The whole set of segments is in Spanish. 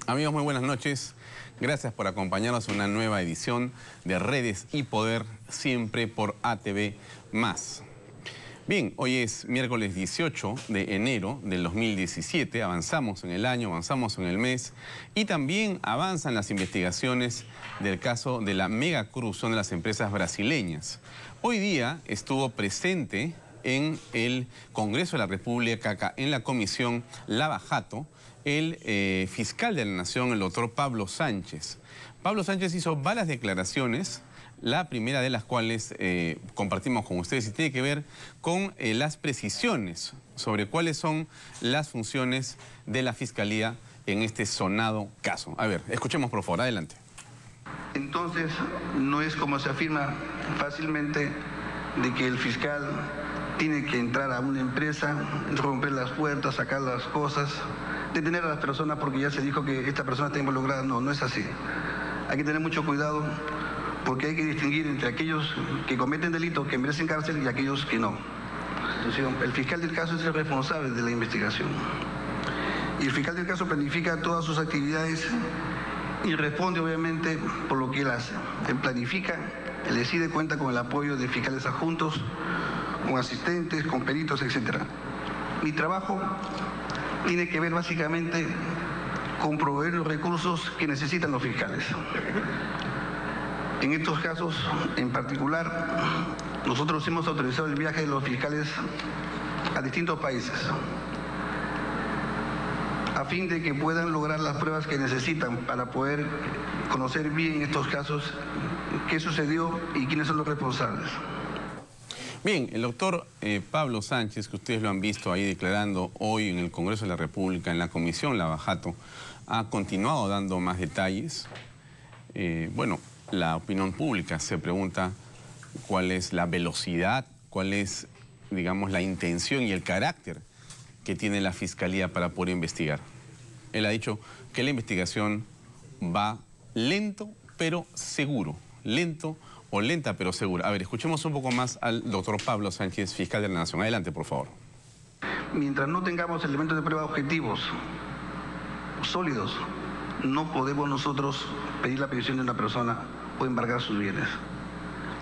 Amigos, muy buenas noches. Gracias por acompañarnos en una nueva edición de Redes y Poder, siempre por ATV+. Bien, hoy es miércoles 18 de enero del 2017. Avanzamos en el año, avanzamos en el mes y también avanzan las investigaciones del caso de la mega corrupción de las empresas brasileñas. Hoy día estuvo presente en el Congreso de la República, en la comisión Lava Jato, el fiscal de la Nación, el doctor Pablo Sánchez. Pablo Sánchez hizo varias declaraciones, la primera de las cuales compartimos con ustedes y tiene que ver con las precisiones sobre cuáles son las funciones de la Fiscalía en este sonado caso. A ver, escuchemos por favor, adelante. Entonces, no es como se afirma fácilmente de que el fiscal tiene que entrar a una empresa, romper las puertas, sacar las cosas, detener a las personas porque ya se dijo que esta persona está involucrada. No, no es así. Hay que tener mucho cuidado porque hay que distinguir entre aquellos que cometen delitos que merecen cárcel y aquellos que no. Entonces, el fiscal del caso es el responsable de la investigación. Y el fiscal del caso planifica todas sus actividades y responde obviamente por lo que él hace. Él planifica, él decide, cuenta con el apoyo de fiscales adjuntos, con asistentes, con peritos, etc. Mi trabajo tiene que ver básicamente con proveer los recursos que necesitan los fiscales. En estos casos en particular, nosotros hemos autorizado el viaje de los fiscales a distintos países a fin de que puedan lograr las pruebas que necesitan para poder conocer bien estos casos, qué sucedió y quiénes son los responsables. Bien, el doctor Pablo Sánchez, que ustedes lo han visto ahí declarando hoy en el Congreso de la República, en la Comisión Lava Jato, ha continuado dando más detalles. Bueno, la opinión pública se pregunta cuál es la velocidad, cuál es, digamos, la intención y el carácter que tiene la Fiscalía para poder investigar. Él ha dicho que la investigación va lento pero seguro, lento o lenta pero segura. A ver, escuchemos un poco más al doctor Pablo Sánchez, fiscal de la Nación. Adelante, por favor. Mientras no tengamos elementos de prueba objetivos, sólidos, no podemos nosotros pedir la petición de una persona o embargar sus bienes.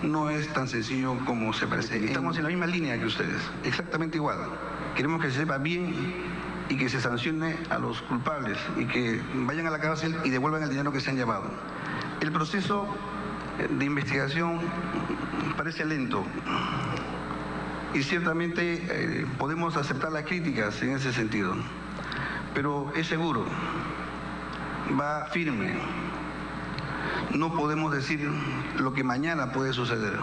No es tan sencillo como se parece. Estamos en la misma línea que ustedes, exactamente igual. Queremos que se sepa bien y que se sancione a los culpables y que vayan a la cárcel y devuelvan el dinero que se han llevado. El proceso de investigación parece lento y ciertamente podemos aceptar las críticas en ese sentido, pero es seguro, va firme. No podemos decir lo que mañana puede suceder,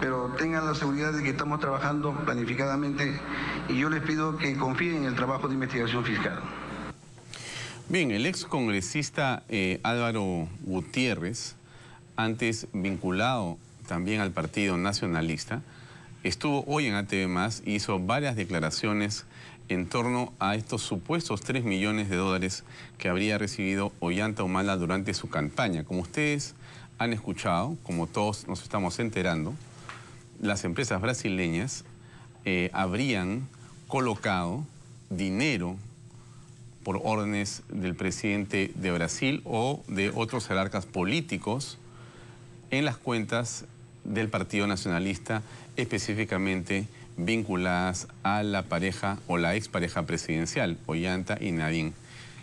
pero tengan la seguridad de que estamos trabajando planificadamente y yo les pido que confíen en el trabajo de investigación fiscal. Bien, el ex congresista Álvaro Gutiérrez, antes vinculado también al Partido Nacionalista, estuvo hoy en ATV+, hizo varias declaraciones en torno a estos supuestos 3 millones de dólares que habría recibido Ollanta Humala durante su campaña. Como ustedes han escuchado, como todos nos estamos enterando, las empresas brasileñas habrían colocado dinero por órdenes del presidente de Brasil o de otros jerarcas políticos en las cuentas del Partido Nacionalista, específicamente vinculadas a la pareja o la expareja presidencial, Ollanta y Nadine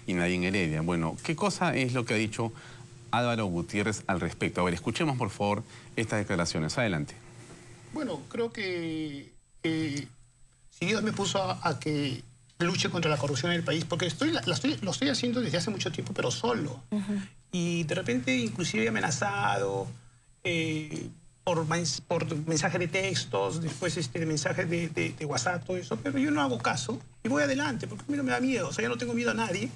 Heredia. Bueno, ¿qué cosa es lo que ha dicho Álvaro Gutiérrez al respecto? A ver, escuchemos por favor estas declaraciones. Adelante. Bueno, creo que si Dios me puso a que luche contra la corrupción en el país, porque lo estoy haciendo desde hace mucho tiempo, pero solo. Y de repente inclusive he amenazado por mensajes de textos, después de mensajes de WhatsApp, todo eso, pero yo no hago caso y voy adelante, porque a mí no me da miedo, o sea, yo no tengo miedo a nadie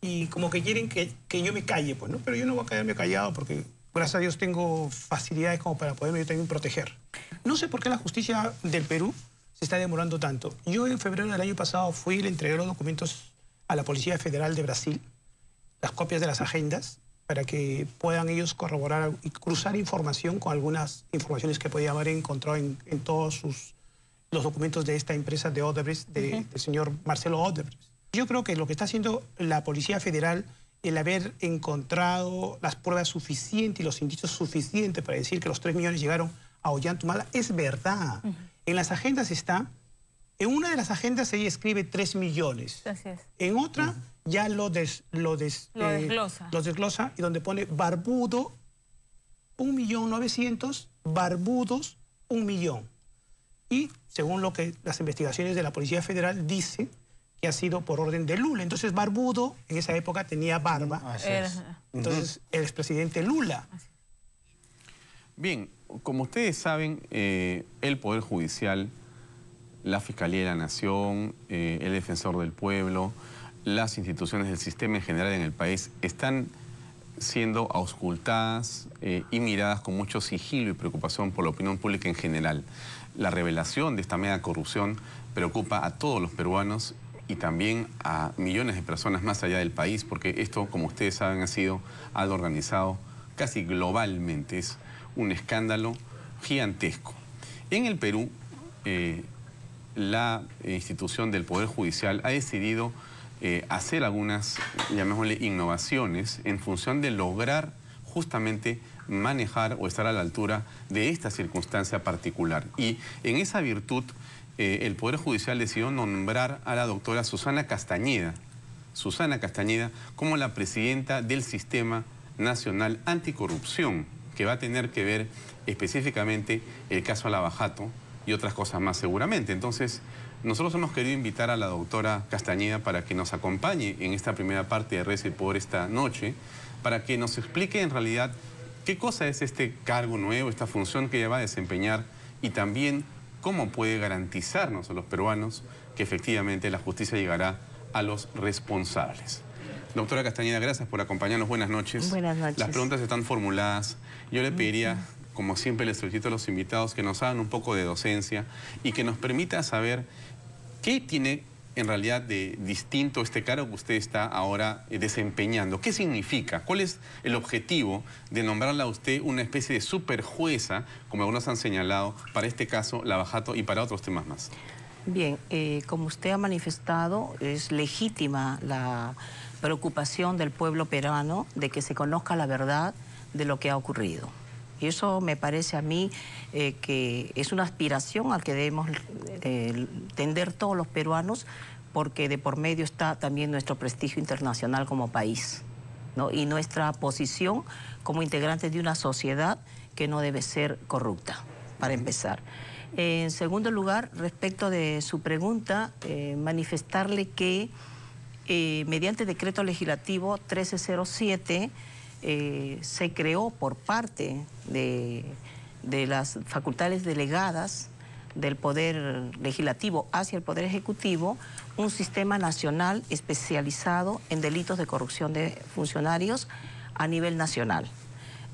y como que quieren que yo me calle, pues, ¿no? Pero yo no voy a quedarme callado porque gracias a Dios tengo facilidades como para poderme yo también proteger. No sé por qué la justicia del Perú se está demorando tanto. Yo en febrero del año pasado fui y le entregué los documentos a la Policía Federal de Brasil, las copias de las agendas, para que puedan ellos corroborar y cruzar información con algunas informaciones que podía haber encontrado en todos los documentos de esta empresa de Odebrecht, del señor Marcelo Odebrecht. Yo creo que lo que está haciendo la Policía Federal, el haber encontrado las pruebas suficientes y los indicios suficientes para decir que los 3 millones llegaron a Ollantumala, es verdad. En las agendas está, en una de las agendas ella escribe 3 millones. Así es. En otra ya lo desglosa y donde pone barbudo 1.900.000, barbudos 1 millón. Y según lo que las investigaciones de la Policía Federal dice que ha sido por orden de Lula. Entonces barbudo en esa época tenía barba. Así es. Entonces el expresidente Lula. Bien, como ustedes saben, el Poder Judicial, la Fiscalía de la Nación, el Defensor del Pueblo, las instituciones del sistema en general en el país están siendo auscultadas y miradas con mucho sigilo y preocupación por la opinión pública en general. La revelación de esta mega corrupción preocupa a todos los peruanos y también a millones de personas más allá del país, porque esto, como ustedes saben, ha sido algo organizado casi globalmente. Es un escándalo gigantesco. En el Perú, la institución del Poder Judicial ha decidido hacer algunas, llamémosle, innovaciones en función de lograr justamente manejar o estar a la altura de esta circunstancia particular. Y en esa virtud, el Poder Judicial decidió nombrar a la doctora Susana Castañeda como la presidenta del Sistema Nacional Anticorrupción, que va a tener que ver específicamente el caso Lavajato y otras cosas más seguramente. Entonces, nosotros hemos querido invitar a la doctora Castañeda para que nos acompañe en esta primera parte de Res y Poder esta noche, para que nos explique en realidad qué cosa es este cargo nuevo, esta función que ella va a desempeñar y también cómo puede garantizarnos a los peruanos que efectivamente la justicia llegará a los responsables. Doctora Castañeda, gracias por acompañarnos. Buenas noches. Buenas noches. Las preguntas están formuladas. Yo le pediría, como siempre les solicito a los invitados, que nos hagan un poco de docencia y que nos permita saber qué tiene en realidad de distinto este cargo que usted está ahora desempeñando. ¿Qué significa? ¿Cuál es el objetivo de nombrarla a usted una especie de superjueza, como algunos han señalado, para este caso Lavajato y para otros temas más? Bien, como usted ha manifestado, es legítima la preocupación del pueblo peruano de que se conozca la verdad de lo que ha ocurrido. Y eso me parece a mí que es una aspiración al que debemos tender todos los peruanos, porque de por medio está también nuestro prestigio internacional como país, ¿no? Y nuestra posición como integrantes de una sociedad que no debe ser corrupta, para empezar. En segundo lugar, respecto de su pregunta, manifestarle que mediante decreto legislativo 1307 se creó por parte de las facultades delegadas del Poder Legislativo hacia el Poder Ejecutivo un sistema nacional especializado en delitos de corrupción de funcionarios a nivel nacional,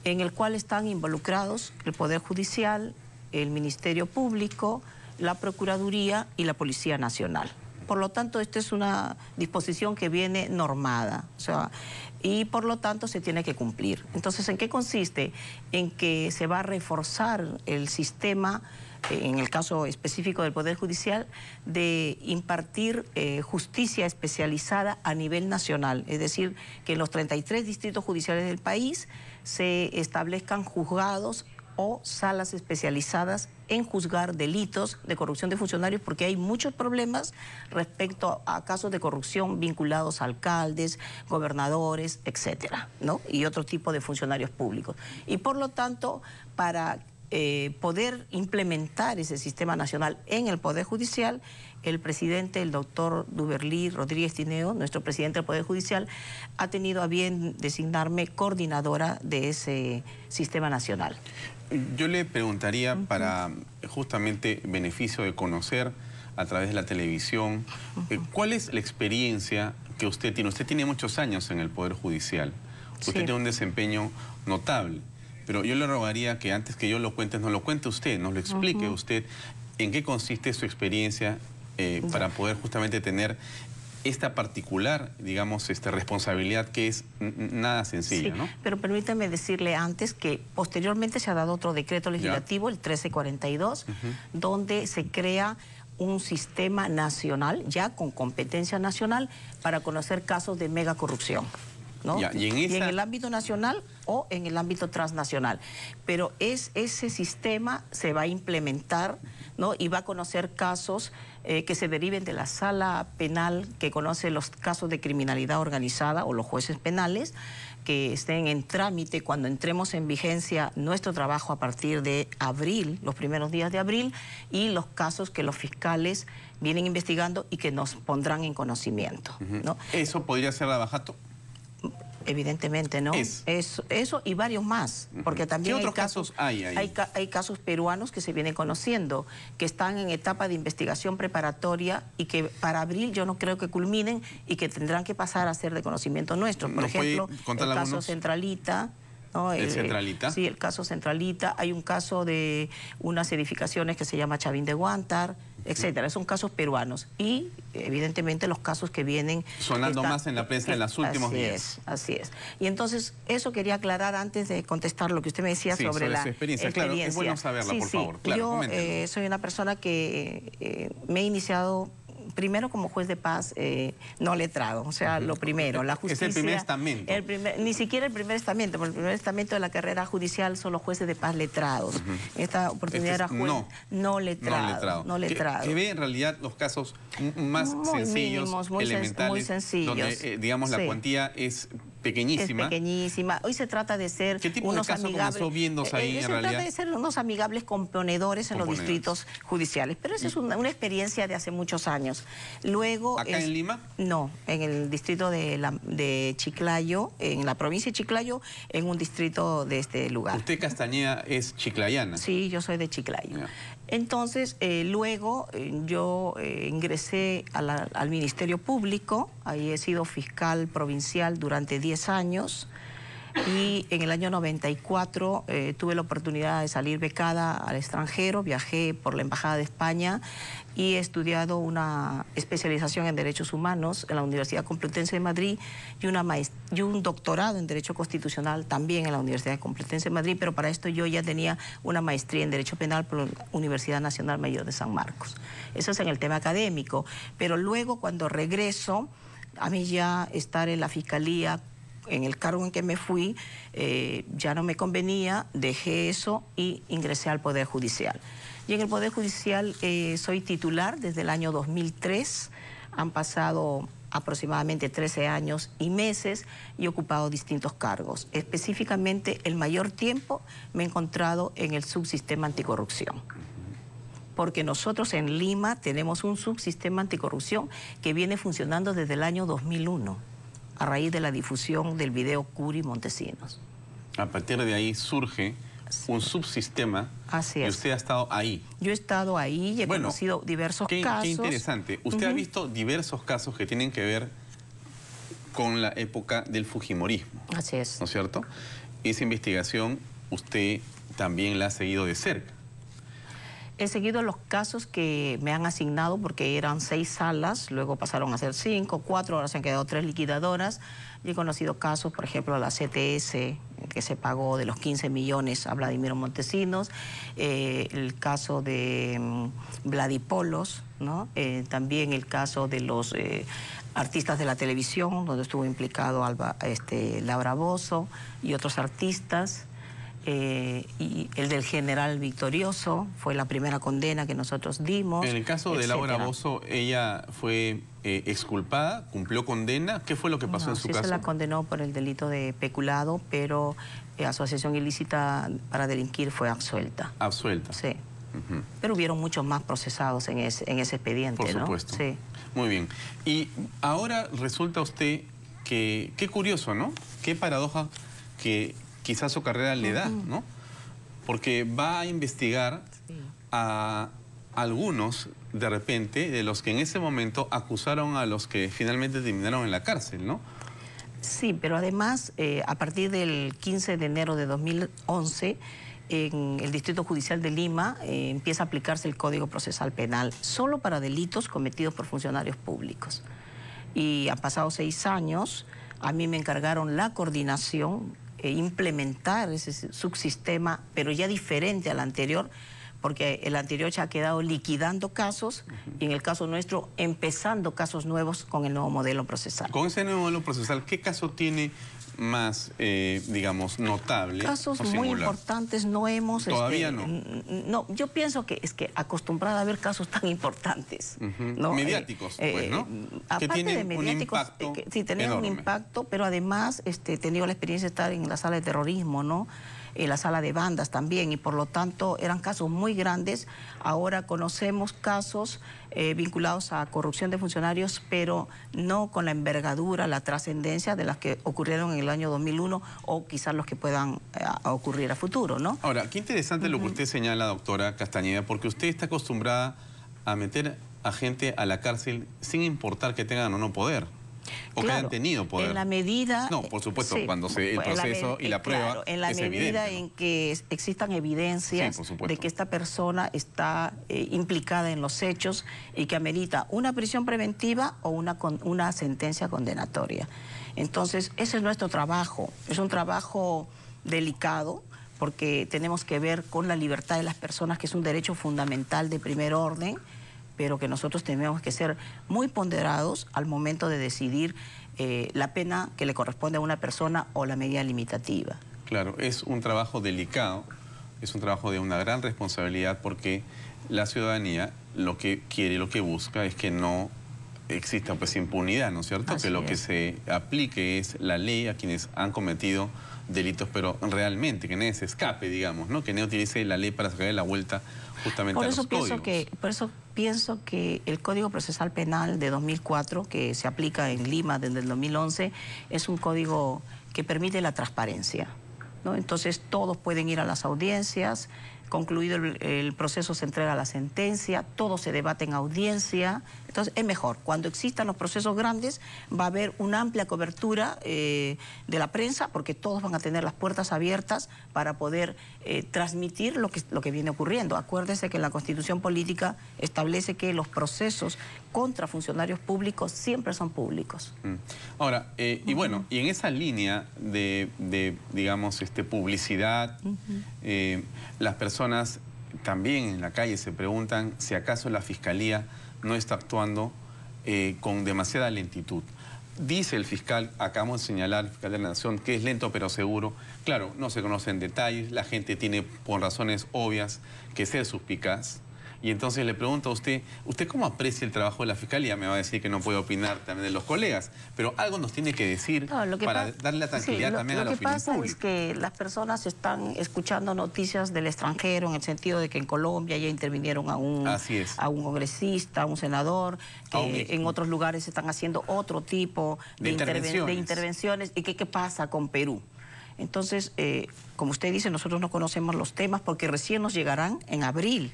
en el cual están involucrados el Poder Judicial, el Ministerio Público, la Procuraduría y la Policía Nacional. Por lo tanto, esta es una disposición que viene normada, o sea, y por lo tanto se tiene que cumplir. Entonces, ¿en qué consiste? En que se va a reforzar el sistema, en el caso específico del Poder Judicial, de impartir justicia especializada a nivel nacional. Es decir, que en los 33 distritos judiciales del país se establezcan juzgados o salas especializadas en juzgar delitos de corrupción de funcionarios, porque hay muchos problemas respecto a casos de corrupción vinculados a alcaldes, gobernadores, etcétera, ¿no? Y otro tipo de funcionarios públicos. Y por lo tanto, para poder implementar ese sistema nacional en el Poder Judicial, el presidente, el doctor Duberlí Rodríguez Tineo, nuestro presidente del Poder Judicial, ha tenido a bien designarme coordinadora de ese sistema nacional. Yo le preguntaría, para justamente beneficio de conocer a través de la televisión, ¿cuál es la experiencia que usted tiene? Usted tiene muchos años en el Poder Judicial, usted tiene un desempeño notable, pero yo le rogaría que antes que yo lo cuente, nos lo cuente usted, nos lo explique usted en qué consiste su experiencia para poder justamente tener esta particular, digamos, responsabilidad que es nada sencilla, sí, ¿no? Pero permítame decirle antes que posteriormente se ha dado otro decreto legislativo, el 1342, donde se crea un sistema nacional, ya con competencia nacional, para conocer casos de megacorrupción, ¿no? Ya, y en el ámbito nacional o en el ámbito transnacional. Pero ese sistema se va a implementar, ¿no? Y va a conocer casos que se deriven de la sala penal que conoce los casos de criminalidad organizada o los jueces penales que estén en trámite cuando entremos en vigencia nuestro trabajo a partir de abril, los primeros días de abril, y los casos que los fiscales vienen investigando y que nos pondrán en conocimiento, ¿no? ¿Eso podría ser Lavajato? Evidentemente, ¿no? Eso y varios más, porque también ¿Qué otros casos hay ahí? Hay casos peruanos que se vienen conociendo, que están en etapa de investigación preparatoria y que para abril yo no creo que culminen y que tendrán que pasar a ser de conocimiento nuestro. Por ejemplo, el caso Centralita, ¿no? ¿El Centralita? Sí, el caso Centralita. Hay un caso de unas edificaciones que se llama Chavín de Guántar, etcétera. Son casos peruanos. Y, evidentemente, los casos que vienen... Sonando más en la prensa en los últimos días. Así es. Y entonces, eso quería aclarar antes de contestar lo que usted me decía sobre la su experiencia. Claro, es bueno saberla, por favor. Claro, yo soy una persona que me he iniciado... Primero como juez de paz no letrado, o sea, lo primero, la justicia... Es el primer estamento. Ni siquiera el primer estamento, porque el primer estamento de la carrera judicial son los jueces de paz letrados. Esta oportunidad era juez no letrado. Que ve en realidad los casos más sencillos, mínimos, elementales, muy sencillos. Donde, digamos, la cuantía es pequeñísima. Es pequeñísima. Hoy se trata de ser ¿Qué tipo unos de caso amigables... comenzó viéndose ahí en realidad? Se trata de ser unos amigables componedores en los distritos judiciales. Pero esa es una experiencia de hace muchos años. Luego... ¿Acá en Lima? No, en el distrito de Chiclayo, en la provincia de Chiclayo, en un distrito de este lugar. ¿Usted, Castañeda, es chiclayana? Sí, yo soy de Chiclayo. Yeah. Entonces, luego yo ingresé al Ministerio Público, ahí he sido fiscal provincial durante 10 años y en el año 94 tuve la oportunidad de salir becada al extranjero, viajé por la Embajada de España y he estudiado una especialización en Derechos Humanos en la Universidad Complutense de Madrid y un doctorado en Derecho Constitucional también en la Universidad Complutense de Madrid, pero para esto yo ya tenía una maestría en Derecho Penal por la Universidad Nacional Mayor de San Marcos. Eso es en el tema académico, pero luego cuando regreso, a mí ya estar en la Fiscalía, en el cargo en que me fui, ya no me convenía, dejé eso y ingresé al Poder Judicial. Y en el Poder Judicial soy titular desde el año 2003, han pasado aproximadamente 13 años y meses y he ocupado distintos cargos. Específicamente, el mayor tiempo me he encontrado en el subsistema anticorrupción. Porque nosotros en Lima tenemos un subsistema anticorrupción que viene funcionando desde el año 2001, a raíz de la difusión del video Curi Montesinos. A partir de ahí surge un subsistema. Así es. Y usted ha estado ahí. Yo he estado ahí y he conocido diversos casos. Qué interesante. Usted ha visto diversos casos que tienen que ver con la época del fujimorismo. Así es. ¿No es cierto? Esa investigación usted también la ha seguido de cerca. He seguido los casos que me han asignado porque eran 6 salas, luego pasaron a ser 5, 4, ahora se han quedado 3 liquidadoras. Y he conocido casos, por ejemplo, la CTS, que se pagó de los 15 millones a Vladimiro Montesinos, el caso de Vladipolos, ¿no? También el caso de los artistas de la televisión, donde estuvo implicado Laura Bozzo y otros artistas. Y el del general Victorioso fue la primera condena que nosotros dimos. En el caso de Laura Bozzo, ella fue exculpada, cumplió condena. ¿Qué fue lo que pasó en su caso? Se la condenó por el delito de peculado, pero asociación ilícita para delinquir fue absuelta. ¿Absuelta? Sí. Pero hubieron muchos más procesados en ese expediente, por supuesto. ¿no? Sí. Muy bien. Y ahora resulta usted que, qué curioso, ¿no? Qué paradoja que quizás su carrera le da, ¿no? Porque va a investigar a algunos, de repente, de los que en ese momento acusaron a los que finalmente terminaron en la cárcel, ¿no? Sí, pero además, a partir del 15 de enero de 2011, en el Distrito Judicial de Lima empieza a aplicarse el Código Procesal Penal solo para delitos cometidos por funcionarios públicos. Y han pasado 6 años, a mí me encargaron la coordinación, implementar ese subsistema, pero ya diferente al anterior, porque el anterior ya ha quedado liquidando casos y en el caso nuestro empezando casos nuevos con el nuevo modelo procesal. Con ese nuevo modelo procesal, ¿qué caso tiene más, digamos, notable? Casos muy importantes no hemos... Todavía no. No, yo pienso que es que acostumbrada a ver casos tan importantes. ¿no? Mediáticos, pues, ¿no? Aparte que tienen de mediáticos, un impacto sí, tenían enorme. un impacto, pero además he tenido la experiencia de estar en la sala de terrorismo, ¿no? En la sala de bandas también, y por lo tanto eran casos muy grandes. Ahora conocemos casos vinculados a corrupción de funcionarios, pero no con la envergadura, la trascendencia de las que ocurrieron en el año 2001 o quizás los que puedan ocurrir a futuro, ¿no? Ahora, qué interesante lo que usted señala, doctora Castañeda, porque usted está acostumbrada a meter a gente a la cárcel sin importar que tengan o no poder. O claro, que hayan tenido poder. En la medida... No, por supuesto, sí, cuando el proceso y la prueba claro, en la es medida evidente, ¿no? en que existan evidencias de que esta persona está implicada en los hechos y que amerita una prisión preventiva o una sentencia condenatoria. Entonces, ese es nuestro trabajo. Es un trabajo delicado porque tenemos que ver con la libertad de las personas, que es un derecho fundamental de primer orden, pero que nosotros tenemos que ser muy ponderados al momento de decidir la pena que le corresponde a una persona o la medida limitativa. Claro, es un trabajo delicado, es un trabajo de una gran responsabilidad porque la ciudadanía lo que quiere, lo que busca es que no exista pues impunidad, ¿no es cierto? Así que lo es. que se aplique es la ley a quienes han cometido delitos, pero realmente que nadie se escape, digamos, ¿no? Que nadie utilice la ley para sacarle la vuelta justamente a los códigos. Por eso pienso que el Código Procesal Penal de 2004, que se aplica en Lima desde el 2011, es un código que permite la transparencia, ¿no? Entonces todos pueden ir a las audiencias, concluido el proceso se entrega la sentencia, todo se debate en audiencia. Entonces es mejor, cuando existan los procesos grandes va a haber una amplia cobertura de la prensa porque todos van a tener las puertas abiertas para poder transmitir lo que viene ocurriendo. Acuérdese que la Constitución Política establece que los procesos contra funcionarios públicos siempre son públicos. Ahora, y bueno, y en esa línea de digamos, publicidad, las personas también en la calle se preguntan si acaso la Fiscalía no está actuando con demasiada lentitud. Dice el fiscal, acabamos de señalar, el fiscal de la Nación, que es lento pero seguro. Claro, no se conocen detalles, la gente tiene por razones obvias que ser suspicaz. Y entonces le pregunto a usted, ¿usted cómo aprecia el trabajo de la Fiscalía? Me va a decir que no puede opinar también de los colegas, pero algo nos tiene que decir para darle la tranquilidad también a la opinión pública. Lo que pasa es que las personas están escuchando noticias del extranjero en el sentido de que en Colombia ya intervinieron a un congresista, a un senador, que en otros lugares están haciendo otro tipo de intervenciones. ¿Y qué pasa con Perú? Entonces, como usted dice, nosotros no conocemos los temas porque recién nos llegarán en abril.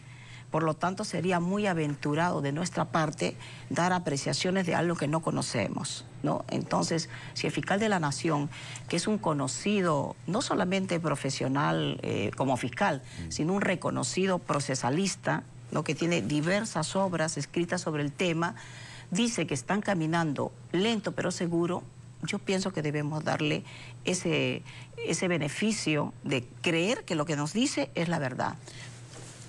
Por lo tanto, sería muy aventurado de nuestra parte dar apreciaciones de algo que no conocemos, ¿no? Entonces, si el fiscal de la Nación, que es un conocido, no solamente profesional como fiscal, sino un reconocido procesalista, ¿no? Que tiene diversas obras escritas sobre el tema, dice que están caminando lento pero seguro, yo pienso que debemos darle ese beneficio de creer que lo que nos dice es la verdad.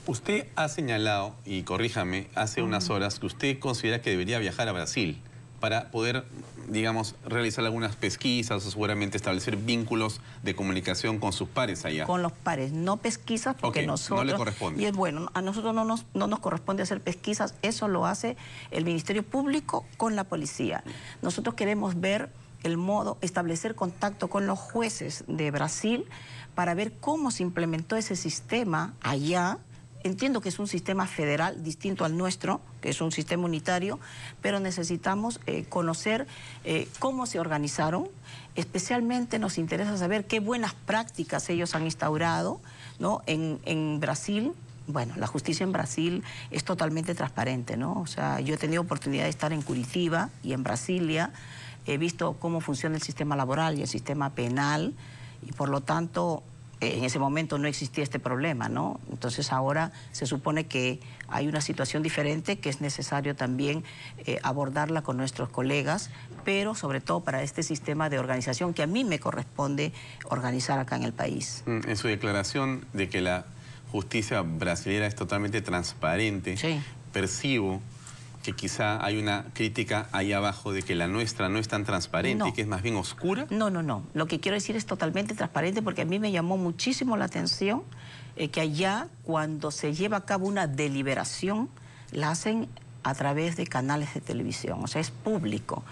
Usted ha señalado, y corríjame, hace unas horas que usted considera que debería viajar a Brasil para poder, digamos, realizar algunas pesquisas o seguramente establecer vínculos de comunicación con sus pares allá. Con los pares, no pesquisas porque nosotros... no le corresponde. Y es bueno, a nosotros no nos corresponde hacer pesquisas, eso lo hace el Ministerio Público con la policía. Nosotros queremos ver el modo, establecer contacto con los jueces de Brasil para ver cómo se implementó ese sistema allá. Entiendo que es un sistema federal distinto al nuestro, que es un sistema unitario, pero necesitamos conocer cómo se organizaron. Especialmente nos interesa saber qué buenas prácticas ellos han instaurado, ¿no? En Brasil. Bueno, la justicia en Brasil es totalmente transparente, ¿no? O sea, yo he tenido oportunidad de estar en Curitiba y en Brasilia. He visto cómo funciona el sistema laboral y el sistema penal y por lo tanto... En ese momento no existía este problema, ¿no? Entonces ahora se supone que hay una situación diferente que es necesario también abordarla con nuestros colegas, pero sobre todo para este sistema de organización que a mí me corresponde organizar acá en el país. En su declaración de que la justicia brasileña es totalmente transparente. Sí. Percibo que quizá hay una crítica ahí abajo de que la nuestra no es tan transparente y que es más bien oscura. No. Lo que quiero decir es totalmente transparente, porque a mí me llamó muchísimo la atención que allá, cuando se lleva a cabo una deliberación, la hacen a través de canales de televisión, o sea, es público.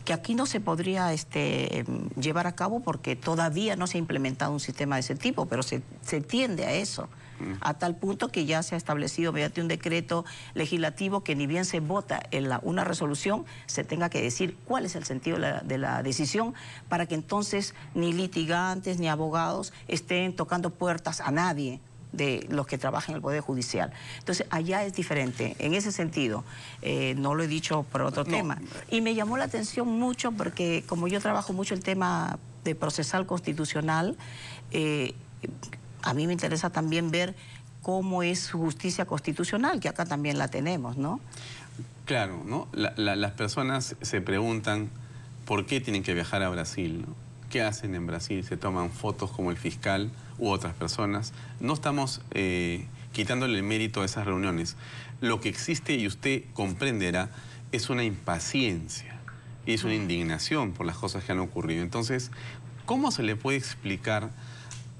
Que aquí no se podría llevar a cabo porque todavía no se ha implementado un sistema de ese tipo, pero se tiende a eso. A tal punto que ya se ha establecido mediante un decreto legislativo que ni bien se vota en una resolución, se tenga que decir cuál es el sentido de la decisión, para que entonces ni litigantes ni abogados estén tocando puertas a nadie de los que trabajan en el Poder Judicial. Entonces, allá es diferente. En ese sentido, no lo he dicho por otro tema. Y me llamó la atención mucho porque, como yo trabajo mucho el tema de procesal constitucional, a mí me interesa también ver cómo es su justicia constitucional, que acá también la tenemos, ¿no? Claro, ¿no? Las personas se preguntan por qué tienen que viajar a Brasil, ¿no? ¿Qué hacen en Brasil? Se toman fotos como el fiscal u otras personas. No estamos quitándole el mérito a esas reuniones. Lo que existe, y usted comprenderá, es una impaciencia y es una indignación por las cosas que han ocurrido. Entonces, ¿cómo se le puede explicar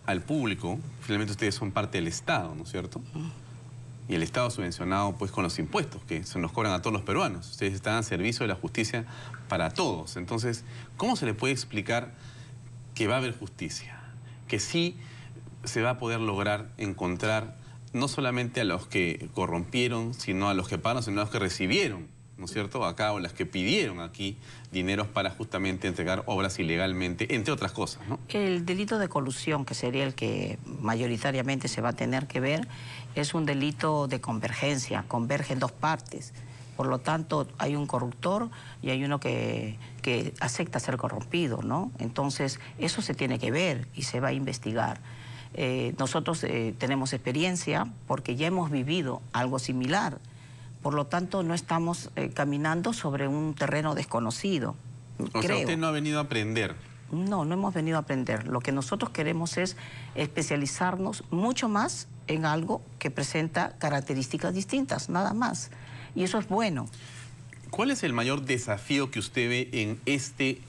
al público? Finalmente ustedes son parte del Estado, ¿no es cierto? Y el Estado subvencionado pues con los impuestos que se nos cobran a todos los peruanos. Ustedes están al servicio de la justicia para todos. Entonces, ¿cómo se le puede explicar que va a haber justicia? Que sí se va a poder lograr encontrar no solamente a los que corrompieron, sino a los que pagaron, sino a los que recibieron, ¿no es cierto?, acá, o las que pidieron aquí dineros para justamente entregar obras ilegalmente, entre otras cosas, ¿no? El delito de colusión, que sería el que mayoritariamente se va a tener que ver, es un delito de convergencia, convergen dos partes. Por lo tanto, hay un corruptor y hay uno que acepta ser corrompido, ¿no? Entonces, eso se tiene que ver y se va a investigar. Nosotros tenemos experiencia porque ya hemos vivido algo similar. Por lo tanto, no estamos caminando sobre un terreno desconocido. O sea, usted no ha venido a aprender. No hemos venido a aprender. Lo que nosotros queremos es especializarnos mucho más en algo que presenta características distintas, nada más. Y eso es bueno. ¿Cuál es el mayor desafío que usted ve en este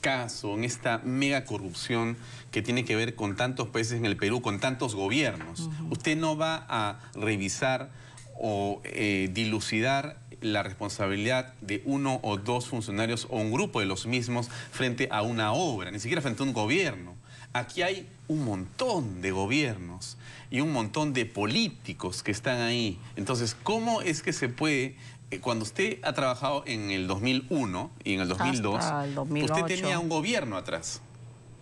caso, en esta mega corrupción que tiene que ver con tantos países en el Perú, con tantos gobiernos? Usted no va a revisar o dilucidar la responsabilidad de uno o dos funcionarios o un grupo de los mismos frente a una obra, ni siquiera frente a un gobierno. Aquí hay un montón de gobiernos y un montón de políticos que están ahí. Entonces, ¿cómo es que se puede? Cuando usted ha trabajado en el 2001 y en el 2002, hasta el 2008. Usted tenía un gobierno atrás,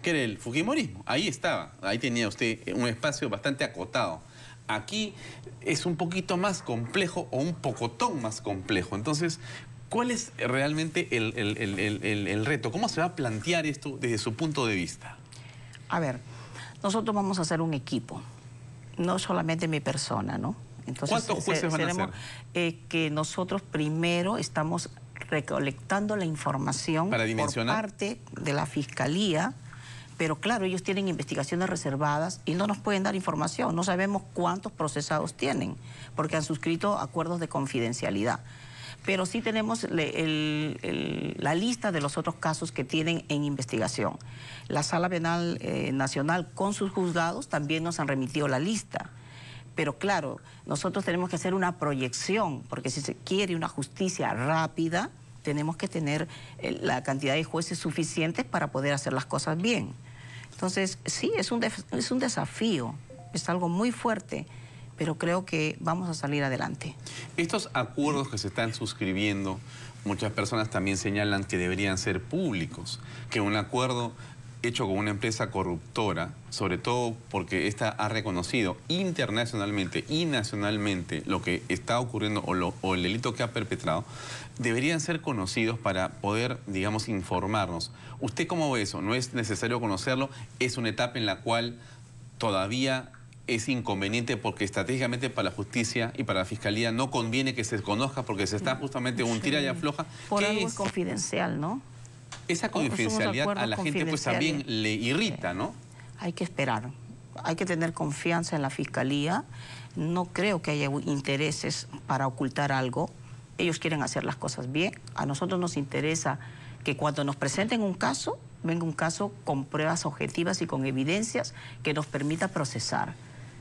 que era el fujimorismo. Ahí estaba, ahí tenía usted un espacio bastante acotado. Aquí es un poquito más complejo o un pocotón más complejo. Entonces, ¿cuál es realmente el reto? ¿Cómo se va a plantear esto desde su punto de vista? A ver, nosotros vamos a hacer un equipo, no solamente mi persona, ¿no? Entonces, ¿cuántos jueces van a ser? Que nosotros primero estamos recolectando la información por parte de la Fiscalía, pero claro, ellos tienen investigaciones reservadas y no nos pueden dar información. No sabemos cuántos procesados tienen, porque han suscrito acuerdos de confidencialidad. Pero sí tenemos la lista de los otros casos que tienen en investigación. La Sala Penal Nacional con sus juzgados también nos han remitido la lista. Pero claro, nosotros tenemos que hacer una proyección, porque si se quiere una justicia rápida, tenemos que tener la cantidad de jueces suficientes para poder hacer las cosas bien. Entonces, sí, es un desafío, es algo muy fuerte, pero creo que vamos a salir adelante. Estos acuerdos que se están suscribiendo, muchas personas también señalan que deberían ser públicos, que un acuerdo hecho con una empresa corruptora, sobre todo porque esta ha reconocido internacionalmente y nacionalmente lo que está ocurriendo o el delito que ha perpetrado, deberían ser conocidos para poder, digamos, informarnos. ¿Usted cómo ve eso? ¿No es necesario conocerlo? ¿Es una etapa en la cual todavía es inconveniente porque estratégicamente para la justicia y para la fiscalía no conviene que se conozca porque se está justamente un tira y afloja? Por algo es confidencial, ¿no? Esa confidencialidad a la gente pues también le irrita, ¿no? Hay que esperar. hay que tener confianza en la Fiscalía. No creo que haya intereses para ocultar algo. Ellos quieren hacer las cosas bien. A nosotros nos interesa que cuando nos presenten un caso, venga un caso con pruebas objetivas y con evidencias que nos permita procesar.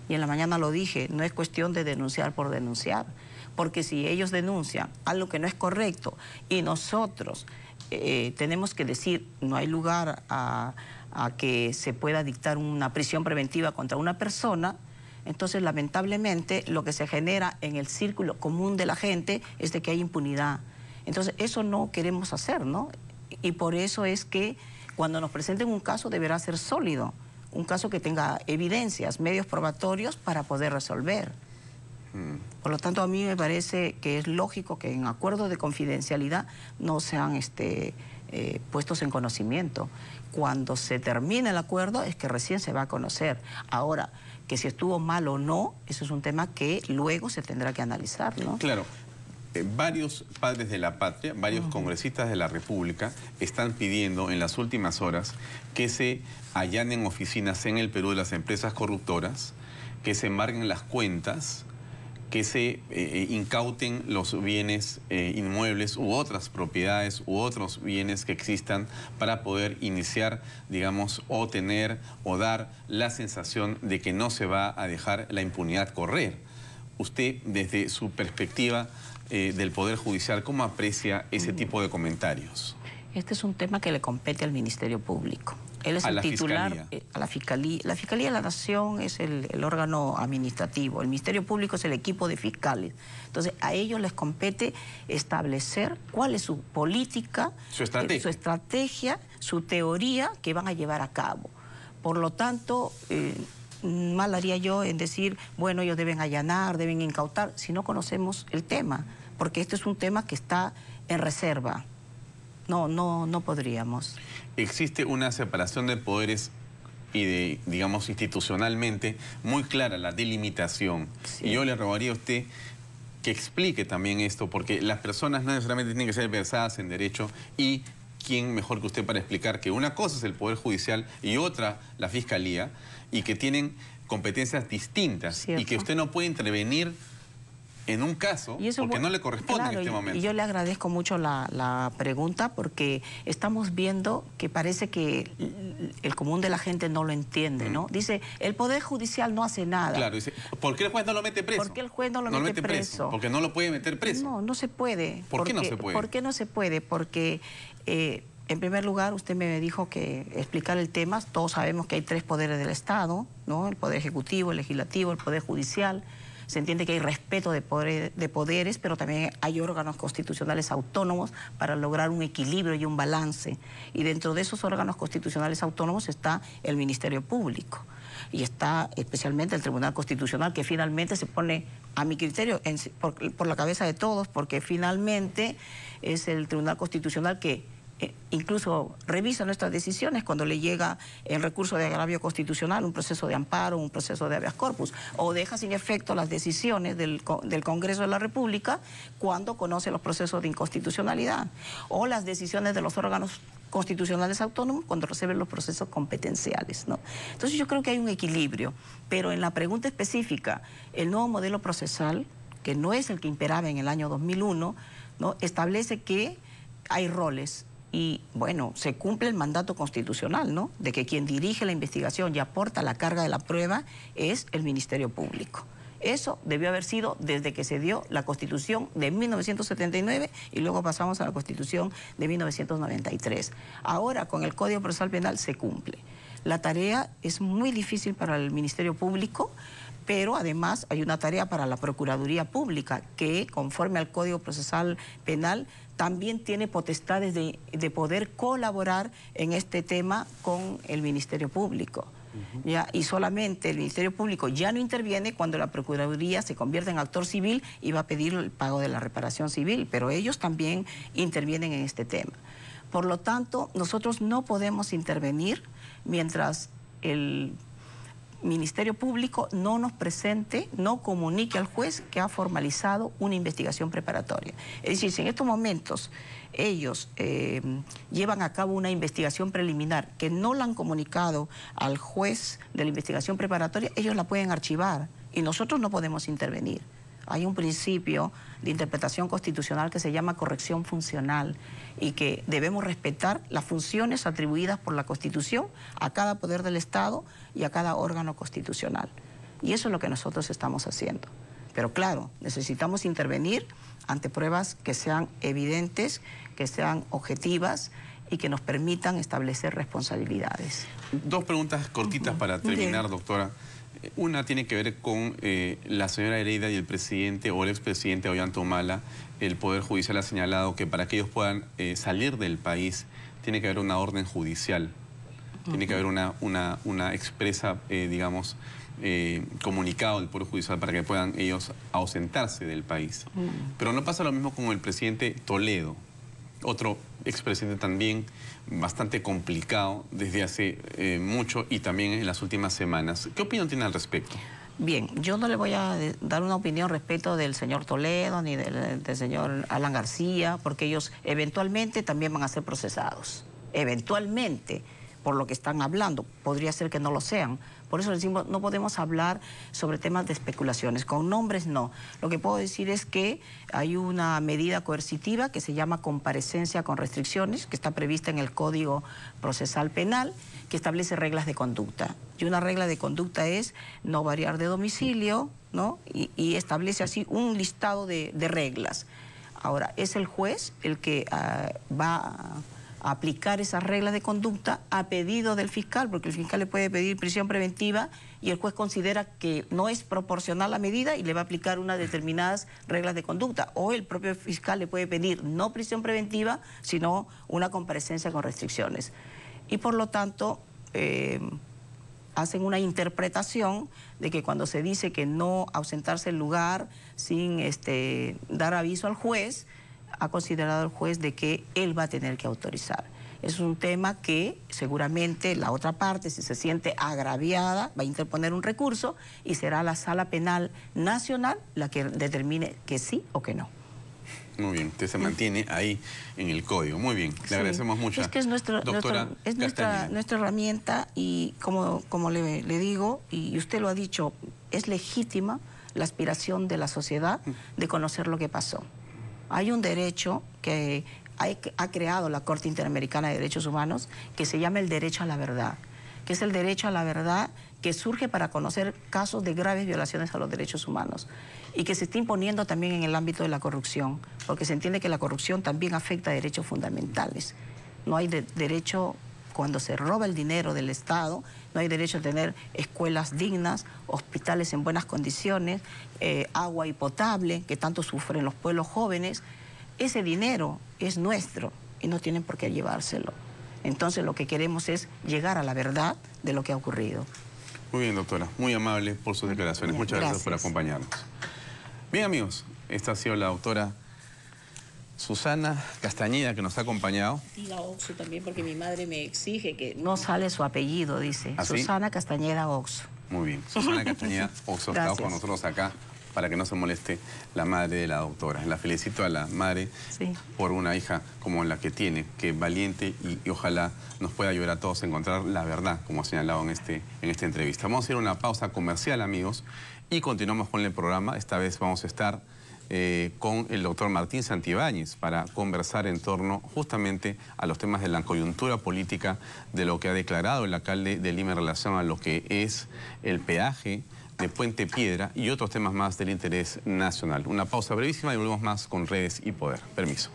Y en la mañana lo dije, no es cuestión de denunciar por denunciar, porque si ellos denuncian algo que no es correcto y nosotros tenemos que decir no hay lugar a que se pueda dictar una prisión preventiva contra una persona, entonces lamentablemente lo que se genera en el círculo común de la gente es de que hay impunidad. Entonces eso no queremos hacer, ¿no? Y por eso es que cuando nos presenten un caso deberá ser sólido, un caso que tenga evidencias, medios probatorios para poder resolver. Por lo tanto, a mí me parece que es lógico que en acuerdos de confidencialidad no sean puestos en conocimiento. Cuando se termine el acuerdo es que recién se va a conocer. Ahora, que si estuvo mal o no, eso es un tema que luego se tendrá que analizar, ¿no? Claro. Varios padres de la patria, varios congresistas de la República están pidiendo en las últimas horas que se allanen oficinas en el Perú de las empresas corruptoras, que se embarguen las cuentas, que se incauten los bienes inmuebles u otras propiedades u otros bienes que existan para poder iniciar, digamos, o tener o dar la sensación de que no se va a dejar la impunidad correr. Usted, desde su perspectiva del Poder Judicial, ¿cómo aprecia ese tipo de comentarios? Este es un tema que le compete al Ministerio Público. Él es el titular, a la Fiscalía. La Fiscalía de la Nación es el órgano administrativo. El Ministerio Público es el equipo de fiscales. Entonces, a ellos les compete establecer cuál es su política, su estrategia, su teoría que van a llevar a cabo. Por lo tanto, mal haría yo en decir, bueno, ellos deben allanar, deben incautar, si no conocemos el tema, porque este es un tema que está en reserva. No podríamos. Existe una separación de poderes y digamos, institucionalmente muy clara la delimitación. Sí. Y yo le rogaría a usted que explique también esto, porque las personas no necesariamente tienen que ser versadas en derecho y quién mejor que usted para explicar que una cosa es el Poder Judicial y otra la Fiscalía y que tienen competencias distintas. ¿Cierto? Y que usted no puede intervenir en un caso porque no le corresponde en este momento. Y yo le agradezco mucho la pregunta porque estamos viendo que parece que el común de la gente no lo entiende, ¿no? Dice, el Poder Judicial no hace nada. Claro, dice, ¿por qué el juez no lo mete preso? ¿Por qué el juez no lo mete preso? Porque no lo puede meter preso. No se puede. ¿Por qué no se puede? ¿Por qué no se puede? Porque, en primer lugar, usted me dijo que explicar el tema, todos sabemos que hay 3 poderes del Estado, ¿no? El Poder Ejecutivo, el Legislativo, el Poder Judicial. Se entiende que hay respeto de poderes, pero también hay órganos constitucionales autónomos para lograr un equilibrio y un balance. Y dentro de esos órganos constitucionales autónomos está el Ministerio Público. Y está especialmente el Tribunal Constitucional, que finalmente se pone, a mi criterio, por la cabeza de todos, porque finalmente es el Tribunal Constitucional que incluso revisa nuestras decisiones cuando le llega el recurso de agravio constitucional, un proceso de amparo, un proceso de habeas corpus, o deja sin efecto las decisiones del Congreso de la República cuando conoce los procesos de inconstitucionalidad, o las decisiones de los órganos constitucionales autónomos cuando reciben los procesos competenciales, ¿no? Entonces yo creo que hay un equilibrio, pero en la pregunta específica, el nuevo modelo procesal, que no es el que imperaba en el año 2001, ¿no? Establece que hay roles. Y, bueno, se cumple el mandato constitucional, ¿no? De que quien dirige la investigación y aporta la carga de la prueba es el Ministerio Público. Eso debió haber sido desde que se dio la Constitución de 1979 y luego pasamos a la Constitución de 1993. Ahora, con el Código Procesal Penal se cumple. La tarea es muy difícil para el Ministerio Público, pero además hay una tarea para la Procuraduría Pública que, conforme al Código Procesal Penal, también tiene potestades de poder colaborar en este tema con el Ministerio Público. ¿Ya? Y solamente el Ministerio Público ya no interviene cuando la Procuraduría se convierte en actor civil y va a pedir el pago de la reparación civil, pero ellos también intervienen en este tema. Por lo tanto, nosotros no podemos intervenir mientras Ministerio Público no nos presente, no comunique al juez que ha formalizado una investigación preparatoria. Es decir, si en estos momentos ellos llevan a cabo una investigación preliminar que no la han comunicado al juez de la investigación preparatoria, ellos la pueden archivar y nosotros no podemos intervenir. Hay un principio de interpretación constitucional que se llama corrección funcional y que debemos respetar las funciones atribuidas por la Constitución a cada poder del Estado y a cada órgano constitucional. Y eso es lo que nosotros estamos haciendo. Pero claro, necesitamos intervenir ante pruebas que sean evidentes, que sean objetivas y que nos permitan establecer responsabilidades. Dos preguntas cortitas para terminar, doctora. Una tiene que ver con la señora Hereida y el presidente o el expresidente Ollanta Humala. El Poder Judicial ha señalado que para que ellos puedan salir del país tiene que haber una orden judicial. Tiene que haber una expresa, digamos, comunicado del Poder Judicial para que puedan ellos ausentarse del país. Pero no pasa lo mismo con el presidente Toledo, otro expresidente también bastante complicado desde hace mucho y también en las últimas semanas. ¿Qué opinión tiene al respecto? Bien, yo no le voy a dar una opinión respecto del señor Toledo ni del señor Alan García, porque ellos eventualmente también van a ser procesados. Eventualmente, por lo que están hablando. Podría ser que no lo sean. Por eso decimos, no podemos hablar sobre temas de especulaciones. Con nombres no. Lo que puedo decir es que hay una medida coercitiva que se llama comparecencia con restricciones, que está prevista en el Código Procesal Penal, que establece reglas de conducta. Y una regla de conducta es no variar de domicilio, ¿no? Y establece así un listado de reglas. Ahora, es el juez el que va a aplicar esas reglas de conducta a pedido del fiscal, porque el fiscal le puede pedir prisión preventiva y el juez considera que no es proporcional la medida y le va a aplicar unas determinadas reglas de conducta. O el propio fiscal le puede pedir no prisión preventiva, sino una comparecencia con restricciones. Y por lo tanto, hacen una interpretación de que cuando se dice que no ausentarse del lugar sin dar aviso al juez, ha considerado el juez de que él va a tener que autorizar. Es un tema que seguramente la otra parte, si se siente agraviada, va a interponer un recurso y será la Sala Penal Nacional la que determine que sí o que no. Muy bien, usted se mantiene ahí en el código. Muy bien, le agradecemos mucho. Es que es nuestra herramienta y como le digo, y usted lo ha dicho, es legítima la aspiración de la sociedad de conocer lo que pasó. Hay un derecho que ha creado la Corte Interamericana de Derechos Humanos que se llama el derecho a la verdad, que es el derecho a la verdad que surge para conocer casos de graves violaciones a los derechos humanos y que se está imponiendo también en el ámbito de la corrupción, porque se entiende que la corrupción también afecta a derechos fundamentales. No hay derecho, cuando se roba el dinero del Estado, no hay derecho a tener escuelas dignas, hospitales en buenas condiciones, agua y potable, que tanto sufren los pueblos jóvenes. Ese dinero es nuestro y no tienen por qué llevárselo. Entonces lo que queremos es llegar a la verdad de lo que ha ocurrido. Muy bien, doctora. Muy amable por sus declaraciones. Muchas gracias por acompañarnos. Bien, amigos, esta ha sido la doctora Susana Castañeda, que nos ha acompañado. Diga Oxo también, porque mi madre me exige que no sale su apellido, dice. ¿Ah, sí? Susana Castañeda Oxo. Muy bien. Susana Castañeda Oxo está con nosotros acá para que no se moleste la madre de la doctora. La felicito a la madre por una hija como la que tiene, que es valiente y ojalá nos pueda ayudar a todos a encontrar la verdad, como ha señalado en esta entrevista. Vamos a ir a una pausa comercial, amigos, y continuamos con el programa. Esta vez vamos a estar con el doctor Martín Santibáñez para conversar en torno justamente a los temas de la coyuntura política de lo que ha declarado el alcalde de Lima en relación a lo que es el peaje de Puente Piedra y otros temas más del interés nacional. Una pausa brevísima y volvemos más con Redes y Poder. Permiso.